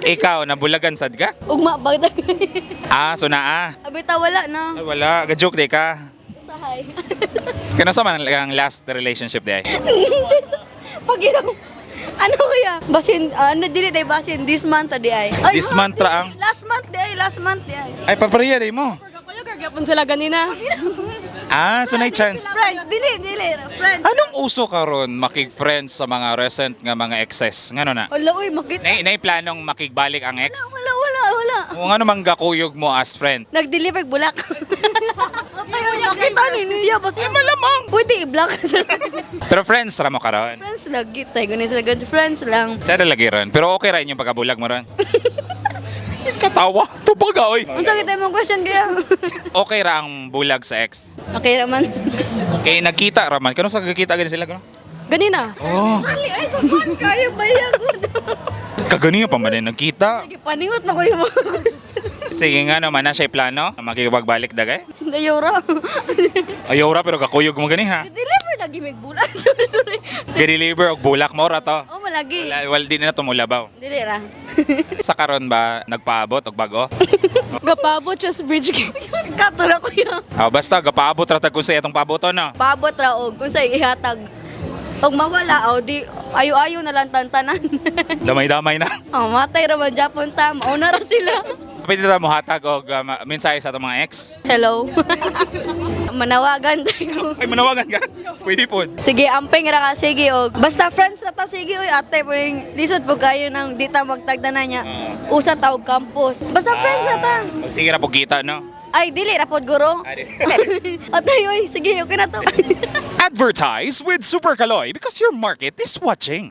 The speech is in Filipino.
Ikaw, nabulagan sad ka? Ugma bagdag. So naa. Abita wala na. Ay, wala. Ga-joke di ka. Sahay. Kano sa man ang last relationship di ay? Pag ikaw, ano kaya? Basin, ano dili tayo basin, this month di ay. Ay, This month ra ang- Last month di ay, last month di ay. Ay, papariya di mo. Kayo gagapon sila ganina. So na chance. Friends, dili, friends. Anong uso karon makig-friends sa mga recent nga mga exes? Ngano na? Wala, uy, makita. Nay planong makigbalik ang ex? Wala. O ngano mang gakuyog mo as friend? Nag-deliver bulak. Ay, makita ni niya, basta malamang. Pwede i-block. Pero friends ra mo karon. Friends lagi tayo, ganun sila, good friends lang. Sada lagi ron. Pero okay ra inyong pagkabulag mo ron. Katawa. Tubaga oy. Unsa kita mong question kaya? Okay ra ang bulag sa ex. Okay naman. Kay nagkita ra man. Kano sa gakita gani sila kano? Ganina. Oh, Ali, ay, saman kayo bayag mo. kagani pa man din nagkita. Sige, paningot na ko yung mga Sige nga naman na siya plano. Makikipagbalik dagay. Dayora. Ayaw ra pero kakuyog mo gani ha. Deliver lagi may bulak. Sorry. Gideliver og bulak mo ra to. Oh, malagi. Wala di na tumulabaw. Dili ra. Sa karon ba nagpaabot og bago? Gapabot just bridge game. Katura ko yun. Basta gapaabot ra tag kun sa itong paboto no. Paabot ra og kung sa ihatag. Og mawala o di ayo-ayo na lang tantanan. Damay-damay na. Matay ra man Japon ta. Mauna ra sila. Pwede ta mo hatag og mensahe sa atong mga ex. Hello. Manawagan tayo. Ay manawagan ka. Pwede po. Sige, amping ra ka. Sige, og. Basta friends na ta. Sige, oy, ate. Pwedeng lisod po kayo ng di ta magtagdanan niya. Usa ta og campus. Basta friends na ta. Sige ra po kita no. Ay, dili ra pod guro. Ate, oy, sige, okay na to. Advertise with Super Kaloy because your market is watching.